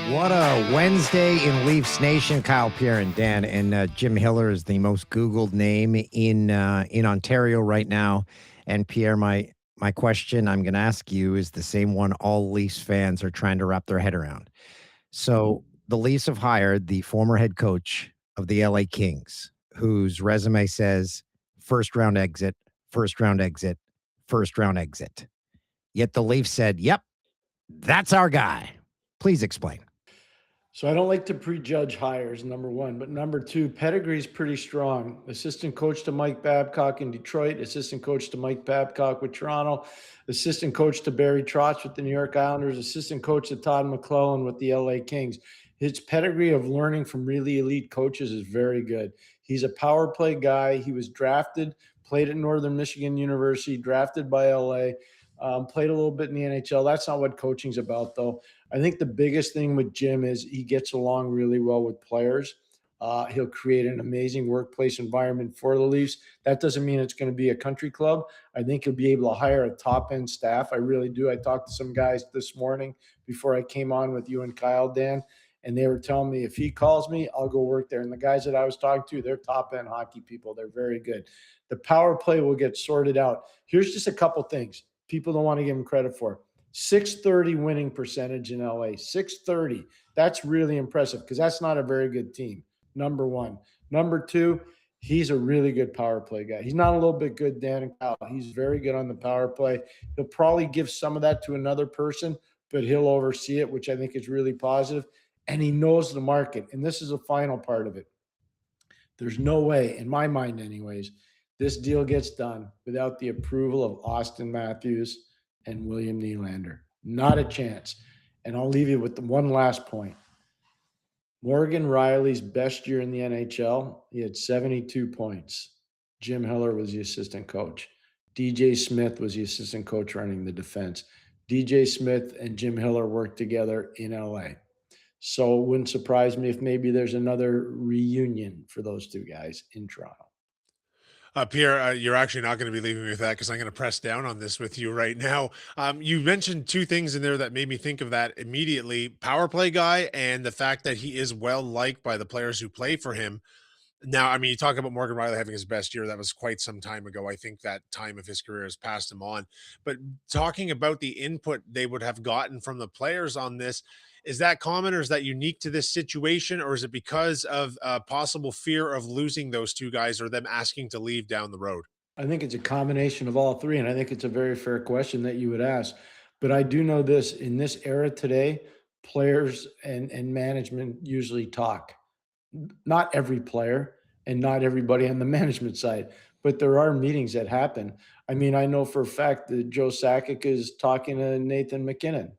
What a Wednesday in Leafs Nation. Kyle, Pierre, and Dan. And Jim Hiller is the most Googled name in Ontario right now. And Pierre, my question I'm going to ask you is the same one all Leafs fans are trying to wrap their head around. So the Leafs have hired the former head coach of the LA Kings, whose resume says first round exit, first round exit, first round exit. Yet the Leafs said, yep, that's our guy. Please explain. So I don't like to prejudge hires, number one. But number two, pedigree's pretty strong. Assistant coach to Mike Babcock in Detroit, assistant coach to Mike Babcock with Toronto, assistant coach to Barry Trotz with the New York Islanders, assistant coach to Todd McClellan with the LA Kings. His pedigree of learning from really elite coaches is very good. He's a power play guy. He was drafted, played at Northern Michigan University, drafted by LA, played a little bit in the NHL. That's not what coaching's about, though. I think the biggest thing with Jim is he gets along really well with players. He'll create an amazing workplace environment for the Leafs. That doesn't mean it's going to be a country club. I think he'll be able to hire a top-end staff. I really do. I talked to some guys this morning before I came on with you and Kyle, Dan, and they were telling me if he calls me, I'll go work there. And the guys that I was talking to, they're top-end hockey people. They're very good. The power play will get sorted out. Here's just a couple things people don't want to give him credit for. 630 winning percentage in LA, 630. That's really impressive because that's not a very good team, number one. Number two, he's a really good power play guy. He's not a little bit good, Dan and Kyle. He's very good on the power play. He'll probably give some of that to another person, but he'll oversee it, which I think is really positive. And he knows the market. And this is the final part of it. There's no way, in my mind anyways, this deal gets done without the approval of Austin Matthews and William Nylander. Not a chance. And I'll leave you with the one last point. Morgan Riley's best year in the NHL, he had 72 points. Jim Hiller was the assistant coach. DJ Smith was the assistant coach running the defense. DJ Smith and Jim Hiller worked together in LA. So it wouldn't surprise me if maybe there's another reunion for those two guys in Toronto. Pierre, you're actually not going to be leaving me with that because I'm going to press down on this with you right now. You mentioned two things in there that made me think of that immediately. Power play guy and the fact that he is well liked by the players who play for him. Now, I mean, you talk about Morgan Riley having his best year. That was quite some time ago. I think that time of his career has passed him on. But talking about the input they would have gotten from the players on this, is that common or is that unique to this situation? Or is it because of possible fear of losing those two guys or them asking to leave down the road? I think it's a combination of all three, and I think it's a very fair question that you would ask. But I do know this, in this era today, players and management usually talk. Not every player and not everybody on the management side, but there are meetings that happen. I mean, I know for a fact that Joe Sakic is talking to Nathan McKinnon,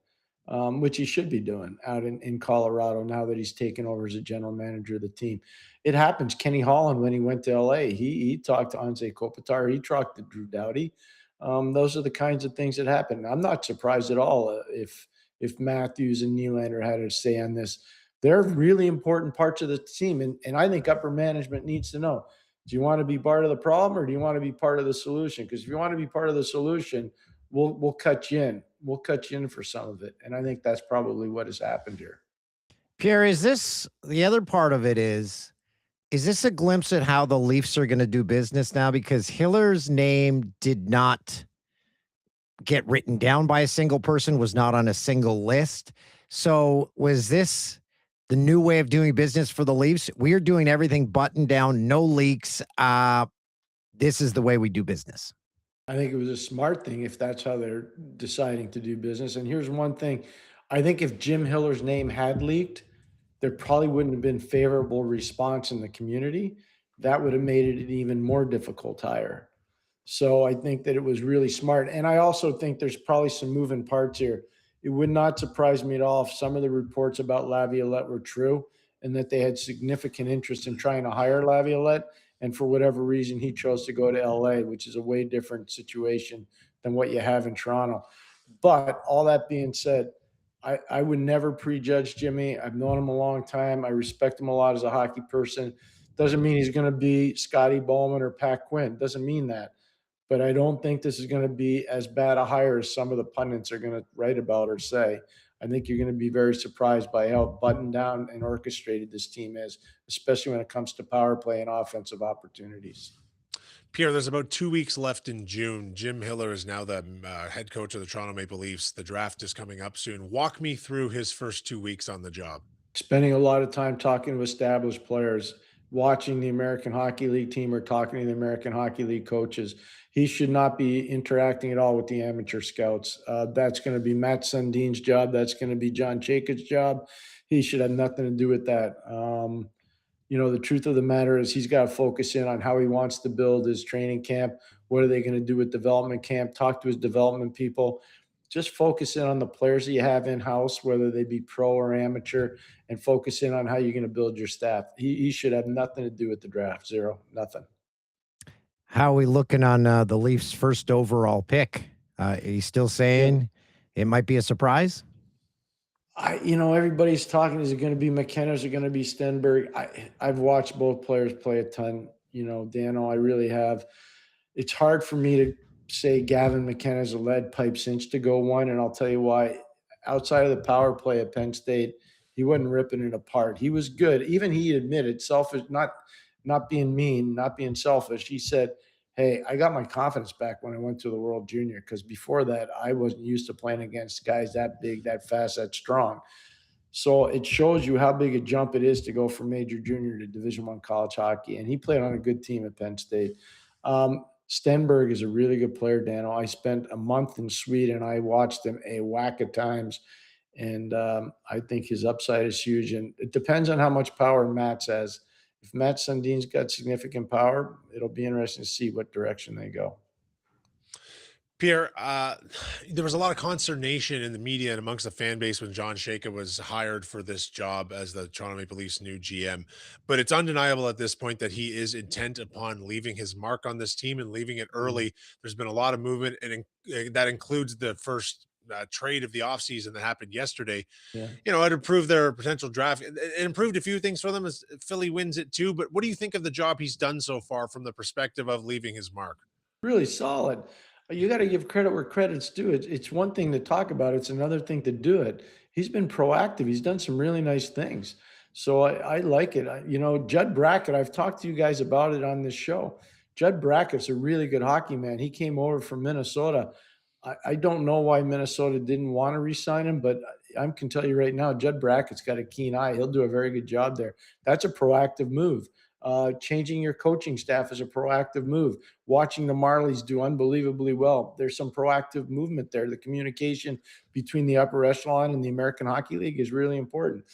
which he should be doing out in Colorado now that he's taken over as a general manager of the team. It happens. Kenny Holland, when he went to LA, he talked to Anze Kopitar. He talked to Drew Doughty. Those are the kinds of things that happen. I'm not surprised at all if Matthews and Nylander had a say on this. They're really important parts of the team, and I think upper management needs to know, do you want to be part of the problem or do you want to be part of the solution? Because if you want to be part of the solution, we'll cut you in. We'll cut you in for some of it. And I think that's probably what has happened here. Pierre, is this the other part of it is this a glimpse at how the Leafs are going to do business now? Because Hiller's name did not get written down by a single person, was not on a single list. So was this the new way of doing business for the Leafs? We're doing everything buttoned down, no leaks. This is the way we do business. I think it was a smart thing if that's how they're deciding to do business. And here's one thing. I think if Jim Hiller's name had leaked, there probably wouldn't have been favorable response in the community. That would have made it an even more difficult hire. So I think that it was really smart. And I also think there's probably some moving parts here. It would not surprise me at all if some of the reports about Laviolette were true and that they had significant interest in trying to hire Laviolette. And for whatever reason, he chose to go to LA, which is a way different situation than what you have in Toronto. But all that being said, I would never prejudge Jimmy. I've known him a long time. I respect him a lot as a hockey person. Doesn't mean he's going to be Scotty Bowman or Pat Quinn. Doesn't mean that. But I don't think this is going to be as bad a hire as some of the pundits are going to write about or say. I think you're going to be very surprised by how buttoned down and orchestrated this team is, especially when it comes to power play and offensive opportunities. Pierre, there's about 2 weeks left in June. Jim Hiller is now the head coach of the Toronto Maple Leafs. The draft is coming up soon. Walk me through his first 2 weeks on the job. Spending a lot of time talking to established players, watching the American Hockey League team or talking to the American Hockey League coaches. He should not be interacting at all with the amateur scouts. That's going to be Matt Sundin's job. That's going to be John Chayka's job. He should have nothing to do with that. The truth of the matter is he's got to focus in on how he wants to build his training camp. What are they going to do with development camp? Talk to his development people. Just focus in on the players that you have in-house, whether they be pro or amateur, and focus in on how you're going to build your staff. He should have nothing to do with the draft. Zero, nothing. How are we looking on the Leafs' first overall pick? He's still saying it might be a surprise? Everybody's talking. Is it going to be McKenna? Is it going to be Stenberg? I've watched both players play a ton. Dano, I really have. It's hard for me to say Gavin McKenna's a lead pipe cinch to go one, and I'll tell you why. Outside of the power play at Penn State, he wasn't ripping it apart. He was good. Even he admitted selfish, not being mean, not being selfish. He said, hey, I got my confidence back when I went to the World Junior, because before that, I wasn't used to playing against guys that big, that fast, that strong. So it shows you how big a jump it is to go from major junior to Division I college hockey. And he played on a good team at Penn State. Stenberg is a really good player, Dano. I spent a month in Sweden. I watched him a whack of times. And I think his upside is huge. And it depends on how much power Matt has. If Matt Sundin's got significant power, it'll be interesting to see what direction they go. Pierre, there was a lot of consternation in the media and amongst the fan base when John Chayka was hired for this job as the Toronto Maple Leafs' new GM. But it's undeniable at this point that he is intent upon leaving his mark on this team and leaving it early. There's been a lot of movement, and that includes the first trade of the offseason that happened yesterday. Yeah. It improved their potential draft. It improved a few things for them as Philly wins it too. But what do you think of the job he's done so far from the perspective of leaving his mark? Really solid. You got to give credit where credit's due. It's one thing to talk about. It's another thing to do it. He's been proactive. He's done some really nice things. So I like it. Judd Brackett, I've talked to you guys about it on this show. Judd Brackett's a really good hockey man. He came over from Minnesota. I don't know why Minnesota didn't want to re-sign him, but I can tell you right now, Judd Brackett's got a keen eye. He'll do a very good job there. That's a proactive move. Changing your coaching staff is a proactive move. Watching the Marlies do unbelievably well. There's some proactive movement there. The communication between the upper echelon and the American Hockey League is really important.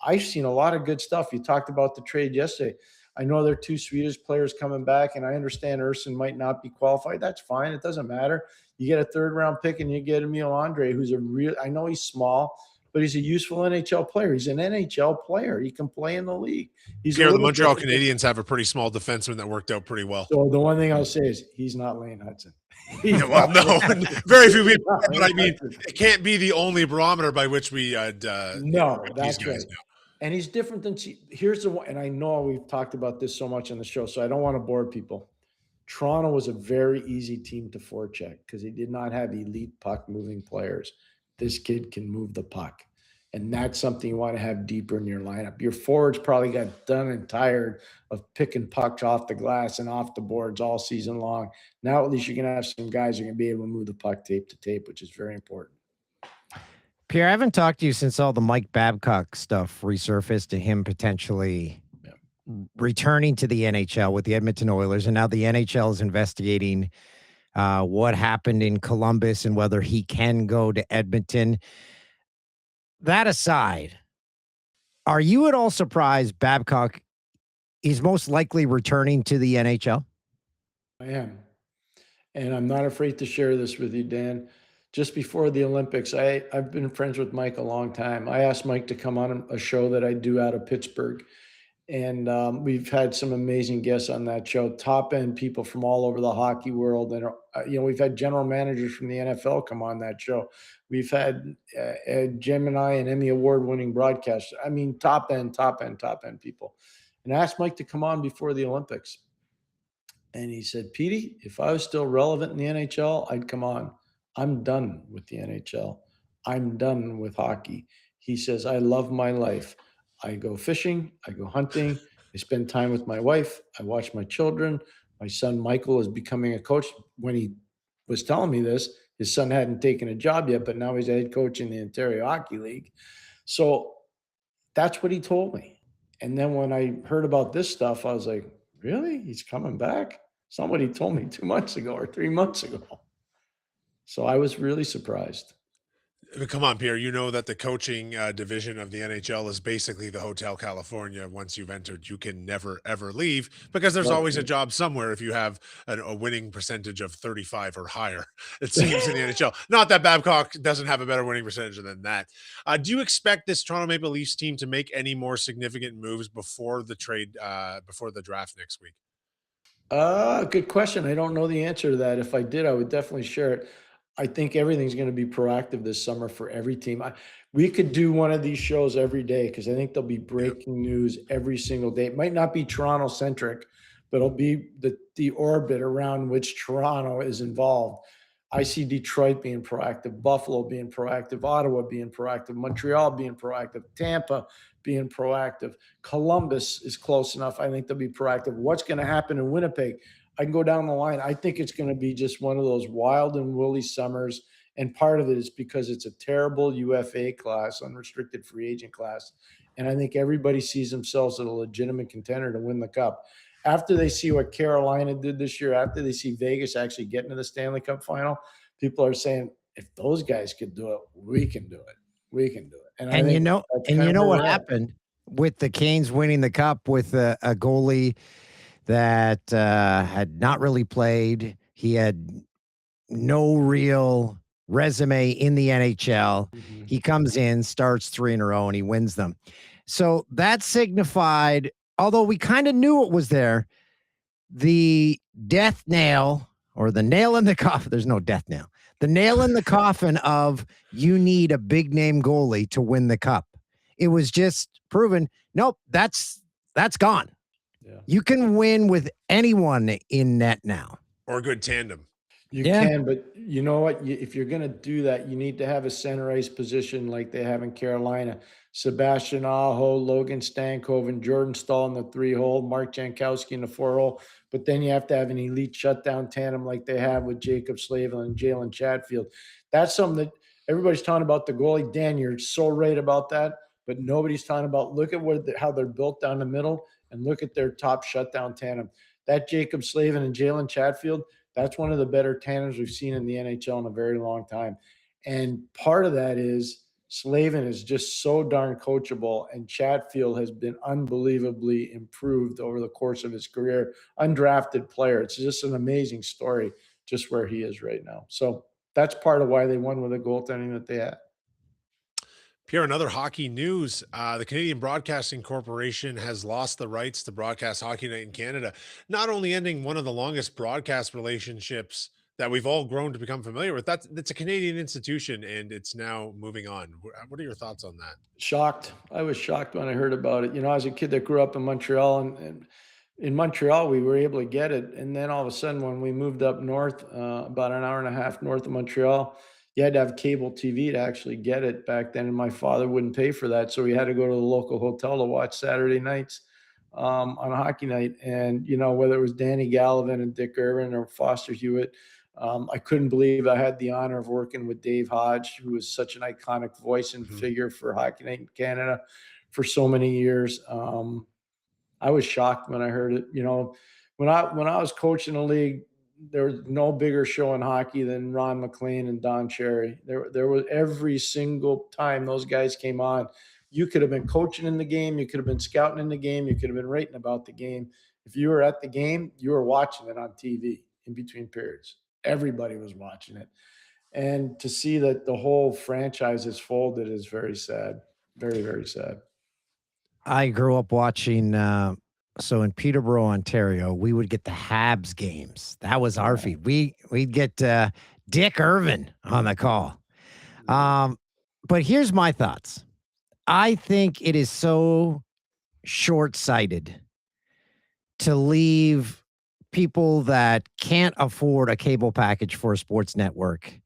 I've seen a lot of good stuff. You talked about the trade yesterday. I know there are two Swedish players coming back, and I understand Urson might not be qualified. That's fine. It doesn't matter. You get a third-round pick, and you get Emil Andre, who's I know he's small, but he's a useful NHL player. He's an NHL player. He can play in the league. Pierre, the Montreal Canadiens have a pretty small defenseman that worked out pretty well. So the one thing I'll say is he's not Lane Hudson. Well, no, very few people. But I mean, it can't be the only barometer by which we no, that's right. Now. And he's different than here's the one. And I know we've talked about this so much on the show, so I don't want to bore people. Toronto was a very easy team to forecheck because they did not have elite puck moving players. This kid can move the puck. And that's something you want to have deeper in your lineup. Your forwards probably got done and tired of picking pucks off the glass and off the boards all season long. Now at least you're going to have some guys who are going to be able to move the puck tape to tape, which is very important. Pierre, I haven't talked to you since all the Mike Babcock stuff resurfaced to him potentially returning to the NHL with the Edmonton Oilers. And now the NHL is investigating what happened in Columbus and whether he can go to Edmonton. That aside, are you at all surprised Babcock is most likely returning to the NHL? I am. And I'm not afraid to share this with you, Dan. Just before the Olympics, I've been friends with Mike a long time. I asked Mike to come on a show that I do out of Pittsburgh. And we've had some amazing guests on that show, top-end people from all over the hockey world. And, we've had general managers from the NFL come on that show. We've had Gemini and Emmy Award-winning broadcasters. I mean, top-end people. And I asked Mike to come on before the Olympics. And he said, Petey, if I was still relevant in the NHL, I'd come on. I'm done with the NHL. I'm done with hockey. He says, I love my life. I go fishing, I go hunting, I spend time with my wife, I watch my children. My son Michael is becoming a coach. When he was telling me this, his son hadn't taken a job yet, but now he's a head coach in the Ontario Hockey League. So that's what he told me. And then when I heard about this stuff, I was like, really? He's coming back? Somebody told me 2 months ago or 3 months ago. So I was really surprised. Come on, Pierre. You know that the coaching division of the NHL is basically the Hotel California. Once you've entered, you can never, ever leave because there's Well, always a job somewhere if you have a winning percentage of 35 or higher, it seems, in the NHL. Not that Babcock doesn't have a better winning percentage than that. Do you expect this Toronto Maple Leafs team to make any more significant moves before the trade, before the draft next week? Good question. I don't know the answer to that. If I did, I would definitely share it. I think everything's going to be proactive this summer for every team. We could do one of these shows every day because I think there'll be Yep. breaking news every single day. It might not be Toronto centric, but it'll be the orbit around which Toronto is involved. I see Detroit being proactive, Buffalo being proactive, Ottawa being proactive, Montreal being proactive, Tampa being proactive. Columbus is close enough. I think they'll be proactive. What's going to happen in Winnipeg? I can go down the line. I think it's going to be just one of those wild and woolly summers. And part of it is because it's a terrible UFA class, unrestricted free agent class. And I think everybody sees themselves as a legitimate contender to win the cup. After they see what Carolina did this year, after they see Vegas actually getting to the Stanley Cup final, people are saying, if those guys could do it, we can do it. We can do it. And I And think that's kind of where what we're at. happened with the Canes winning the cup with a goalie that had not really played. He had no real resume in the NHL. Mhm. He comes in, starts 3 in a row, and he wins them. So that signified, although we kind of knew it was there, the death nail or the nail in the coffin. There's no death nail. The nail in the coffin of you need a big name goalie to win the cup. It was just proven. Nope, that's gone. Yeah. You can win with anyone in net now. Or a good tandem. You Yeah. can, but you know what? If you're going to do that, you need to have a center ice position like they have in Carolina. Sebastian Aho, Logan Stankoven, Jordan Stahl in the 3-hole, Mark Jankowski in the 4-hole. But then you have to have an elite shutdown tandem like they have with Jacob Slavin and Jalen Chatfield. That's something that everybody's talking about the goalie. Dan, you're so right about that. But nobody's talking about, look at how they're built down the middle and look at their top shutdown tandem. That Jacob Slavin and Jalen Chatfield, that's one of the better tandems we've seen in the NHL in a very long time. And part of that is Slavin is just so darn coachable, and Chatfield has been unbelievably improved over the course of his career. Undrafted player. It's just an amazing story just where he is right now. So that's part of why they won with the goaltending that they had. Pierre, another hockey news. The Canadian Broadcasting Corporation has lost the rights to broadcast Hockey Night in Canada, not only ending one of the longest broadcast relationships that we've all grown to become familiar with. That's a Canadian institution, and it's now moving on. What are your thoughts on that? Shocked. I was shocked when I heard about it. You know, as a kid that grew up in Montreal, and in Montreal, we were able to get it. And then all of a sudden, when we moved up north, about an hour and a half north of Montreal, you had to have cable TV to actually get it back then. And my father wouldn't pay for that. So we had to go to the local hotel to watch Saturday nights on a hockey night. And, you know, whether it was Danny Gallivan and Dick Irvin or Foster Hewitt, I couldn't believe I had the honor of working with Dave Hodge, who was such an iconic voice and figure for Hockey Night in Canada for so many years. I was shocked when I heard it. You know, when I was coaching the league, there was no bigger show in hockey than Ron McLean and Don Cherry. There was every single time those guys came on, you could have been coaching in the game, you could have been scouting in the game, you could have been writing about the game. If you were at the game, you were watching it on TV in between periods. Everybody was watching it. And to see that the whole franchise is folded is very sad. Very, very sad. I grew up watching. So in Peterborough, Ontario, we would get the Habs games. That was our feed. We'd get Dick Irvin on the call. But here's my thoughts. I think it is so short-sighted to leave people that can't afford a cable package for a sports network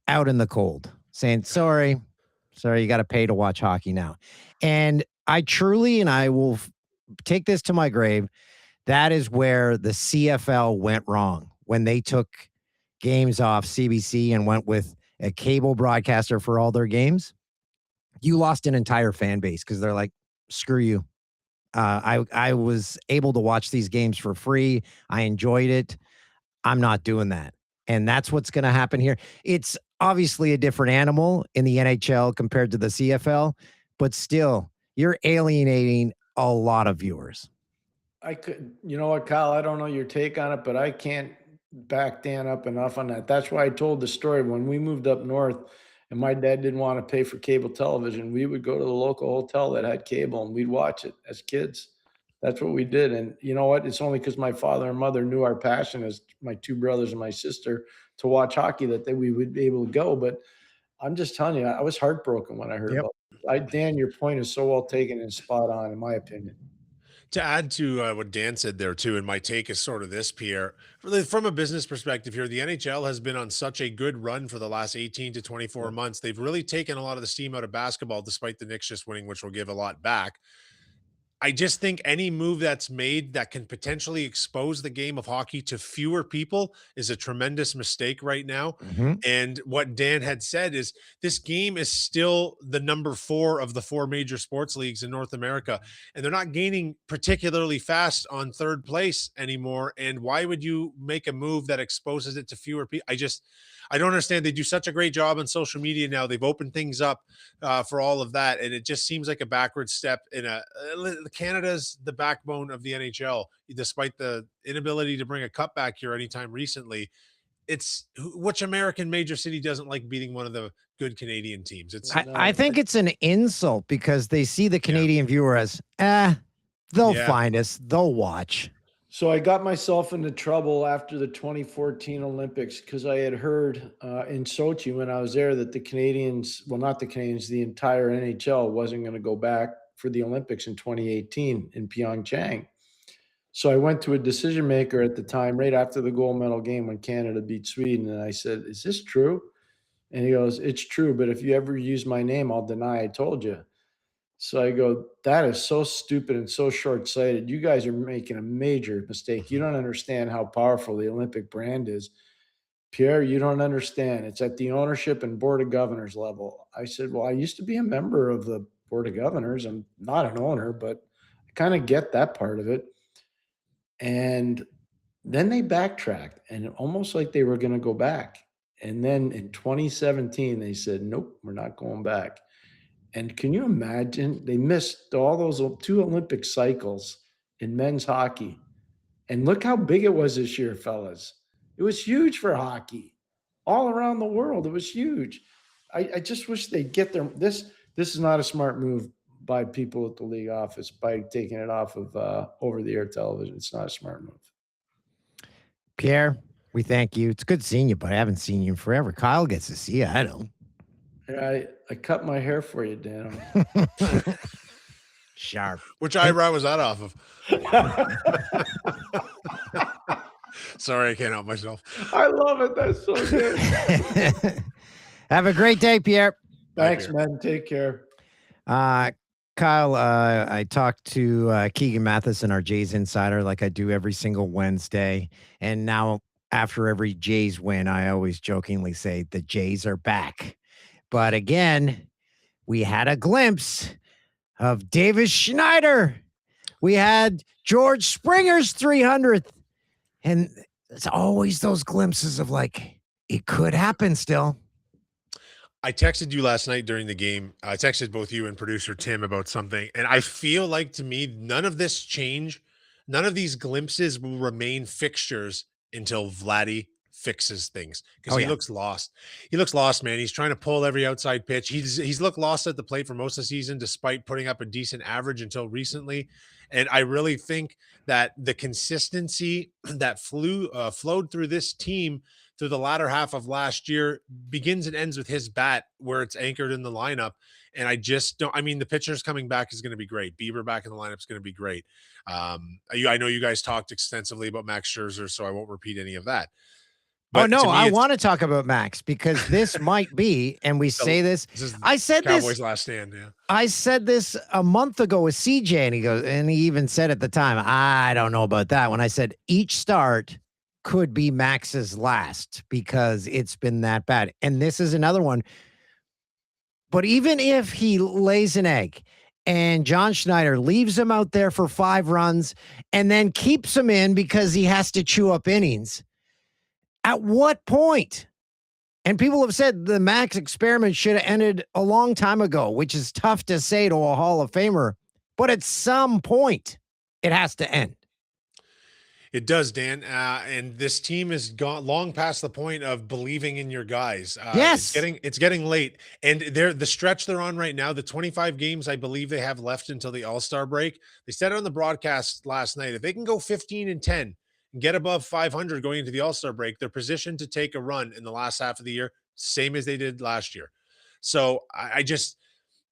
out in the cold. saying, sorry, you got to pay to watch hockey now. And I truly, and I will take this to my grave, that is where the CFL went wrong when they took games off CBC and went with a cable broadcaster for all their games. You lost an entire fan base because they're like, screw you. I was able to watch these games for free. I enjoyed it. I'm not doing that. And that's what's going to happen here. It's obviously a different animal in the NHL compared to the CFL, but still, you're alienating a lot of viewers. I could, you know what, Kyle, I don't know your take on it, but I can't back Dan up enough on that. That's why I told the story when we moved up north and my dad didn't want to pay for cable television. We would go to the local hotel that had cable and we'd watch it as kids. That's what we did. And you know what? It's only because my father and mother knew our passion as my two brothers and my sister to watch hockey that we would be able to go. But I'm just telling you, I was heartbroken when I heard about it. Dan, your point is so well taken and spot on, in my opinion. To add to what Dan said there too, and my take is sort of this, Pierre. From a business perspective here, the NHL has been on such a good run for the last 18 to 24 months. They've really taken a lot of the steam out of basketball, despite the Knicks just winning, which will give a lot back. I just think any move that's made that can potentially expose the game of hockey to fewer people is a tremendous mistake right now. And what Dan had said is this game is still the number 4 of the 4 major sports leagues in North America, and they're not gaining particularly fast on third place anymore. And why would you make a move that exposes it to fewer people? I don't understand. They do such a great job on social media now. They've opened things up for all of that, and it just seems like a backward step in Canada's the backbone of the NHL, despite the inability to bring a cup back here anytime recently. It's which American major city doesn't like beating one of the good Canadian teams? I think it's an insult because they see the Canadian viewer as, they'll find us, they'll watch. So I got myself into trouble after the 2014 Olympics because I had heard in Sochi when I was there that the Canadians, well, not the Canadians, the entire NHL wasn't going to go back for the Olympics in 2018 in Pyeongchang. So I went to a decision maker at the time, right after the gold medal game when Canada beat Sweden. And I said, is this true? And he goes, it's true. But if you ever use my name, I'll deny I told you. So I go, that is so stupid and so short-sighted. You guys are making a major mistake. You don't understand how powerful the Olympic brand is. Pierre, you don't understand. It's at the ownership and board of governors level. I said, well, I used to be a member of the board of governors. I'm not an owner, but I kind of get that part of it. And then they backtracked and almost like they were going to go back. And then in 2017, they said, nope, we're not going back. And can you imagine? They missed all those 2 Olympic cycles in men's hockey. And look how big it was this year, fellas. It was huge for hockey. All around the world, it was huge. I just wish they'd get their this is not a smart move by people at the league office by taking it off of over-the-air television. It's not a smart move. Pierre, we thank you. It's good seeing you, but I haven't seen you in forever. Kyle gets to see you. I don't. I cut my hair for you, Dan. Sharp. Which eyebrow was that off of? Sorry, I can't help myself. I love it. That's so good. Have a great day, Pierre. Thanks, man. Take care. Kyle, I talked to Keegan Matheson, our Jays insider, like I do every single Wednesday. And now after every Jays win, I always jokingly say the Jays are back. But again, we had a glimpse of Davis Schneider. We had George Springer's 300th. And it's always those glimpses of like, it could happen still. I texted you last night during the game. I texted both you and producer Tim about something. And I feel like, to me, none of this change, none of these glimpses will remain fixtures until Vladdy fixes things, because he looks lost. He looks lost, man. He's trying to pull every outside pitch. He's looked lost at the plate for most of the season, despite putting up a decent average until recently. And I really think that the consistency that flowed through this team through the latter half of last year begins and ends with his bat, where it's anchored in the lineup. And I just don't, I mean, the pitchers coming back is going to be great. Bieber back in the lineup is going to be great. I know you guys talked extensively about Max Scherzer, so I won't repeat any of that. Oh, But no, to me, I it's want to talk about Max because this might be, and we say this, this is I said Cowboys' this, last stand. Yeah. I said this a month ago with CJ, and he goes, and he even said at the time, I don't know about that. When I said each start could be Max's last because it's been that bad. And this is another one. But even if he lays an egg and John Schneider leaves him out there for 5 runs and then keeps him in because he has to chew up innings, at what point? And people have said the Max experiment should have ended a long time ago, which is tough to say to a Hall of Famer. But at some point, it has to end. It does, Dan. And this team has gone long past the point of believing in your guys. Yes. It's getting late, and the stretch they're on right now. The 25 games I believe they have left until the All-Star break. They said it on the broadcast last night. If they can go 15-10 and get above 500 going into the All-Star break, they're positioned to take a run in the last half of the year, same as they did last year. So I just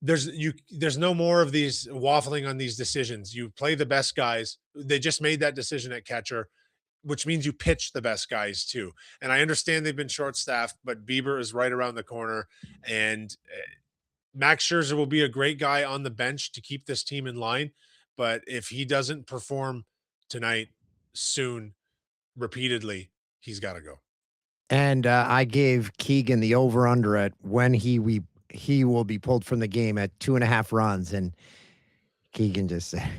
there's no more of these waffling on these decisions. You play the best guys. They just made that decision at catcher, which means you pitch the best guys too. And I understand they've been short staffed, but Bieber is right around the corner, and Max Scherzer will be a great guy on the bench to keep this team in line. But if he doesn't perform tonight, soon, repeatedly, he's got to go. And I gave Keegan the over-under at when he will be pulled from the game at 2.5 runs. And Keegan just said,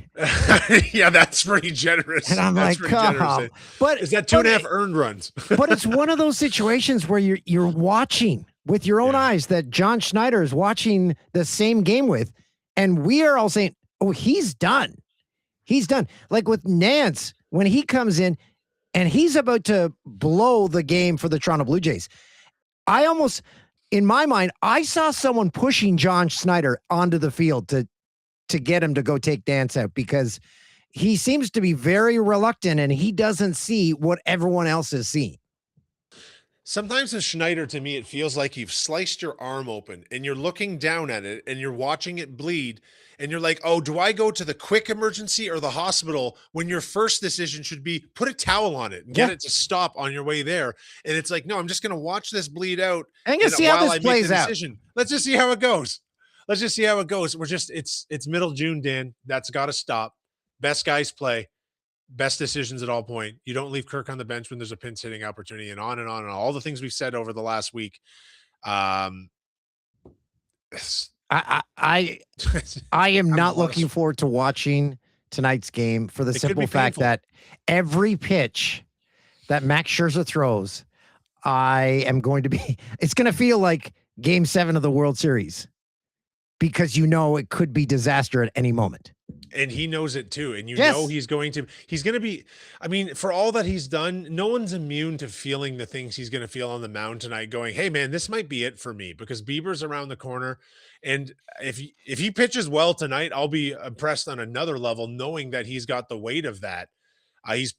yeah, that's pretty generous. and I'm That's like, pretty generous. come. But Is that 2.5 earned runs? but it's one of those situations where you're watching with your own eyes that John Schneider is watching the same game with, and we are all saying, "Oh, he's done. He's done." Like with Nance when he comes in and he's about to blow the game for the Toronto Blue Jays. I almost, in my mind, I saw someone pushing John Schneider onto the field to get him to go take Nance out because he seems to be very reluctant and he doesn't see what everyone else is seeing. Sometimes with Schneider, to me, it feels like you've sliced your arm open and you're looking down at it and you're watching it bleed. And you're like, oh, do I go to the quick emergency or the hospital when your first decision should be put a towel on it and get it to stop on your way there? And it's like, no, I'm just going to watch this bleed out. I'm going to see how this plays out. Let's just see how it goes. Let's just see how it goes. It's middle June, Dan. That's got to stop. Best guys play. Best decisions at all point. You don't leave Kirk on the bench when there's a pinch hitting opportunity, and on and on and all the things we've said over the last week. I am not looking forward to watching tonight's game for the simple fact that every pitch that Max Scherzer throws, I am going to be, it's going to feel like Game 7 of the World Series because you know it could be disaster at any moment. And he knows it too. And you know he's going to be, I mean, for all that he's done, no one's immune to feeling the things he's going to feel on the mound tonight going, hey man, this might be it for me because Bieber's around the corner. And if he pitches well tonight, I'll be impressed on another level, knowing that he's got the weight of that. He's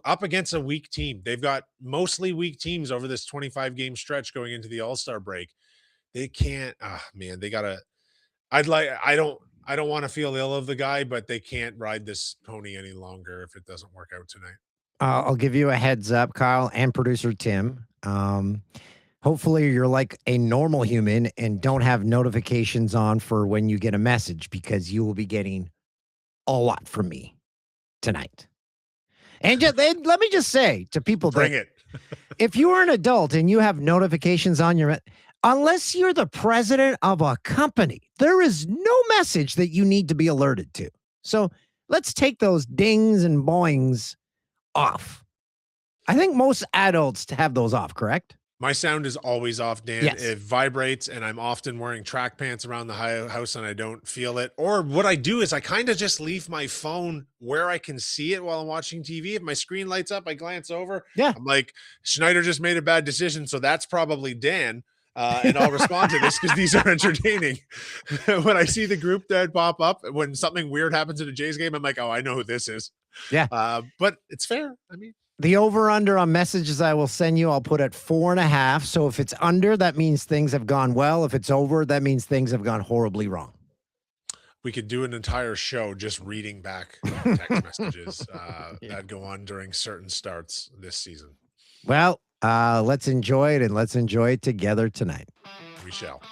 up against a weak team. They've got mostly weak teams over this 25 game stretch going into the All-Star break. They can't, man, they gotta, I don't want to feel ill of the guy, but they can't ride this pony any longer if it doesn't work out tonight. I'll give you a heads up, Kyle and producer Tim. Hopefully you're like a normal human and don't have notifications on for when you get a message because you will be getting a lot from me tonight. And let me just say to people Bring it. if you are an adult and you have notifications on your, unless you're the president of a company, there is no message that you need to be alerted to. So let's take those dings and boings off. I think most adults have those off, correct? My sound is always off, Dan. Yes. It vibrates, and I'm often wearing track pants around the house, and I don't feel it. Or what I do is I kind of just leave my phone where I can see it while I'm watching TV. If my screen lights up, I glance over. Yeah. I'm like, Schneider just made a bad decision, so that's probably Dan. And I'll respond to this because these are entertaining. When I see the group that pop up, when something weird happens in a Jays game, I'm like, oh, I know who this is. Yeah. But it's fair. I mean, the over-under on messages I will send you, I'll put at 4.5. So if it's under, that means things have gone well. If it's over, that means things have gone horribly wrong. We could do an entire show just reading back text messages that go on during certain starts this season. Well, Let's enjoy it, and let's enjoy it together tonight. We shall.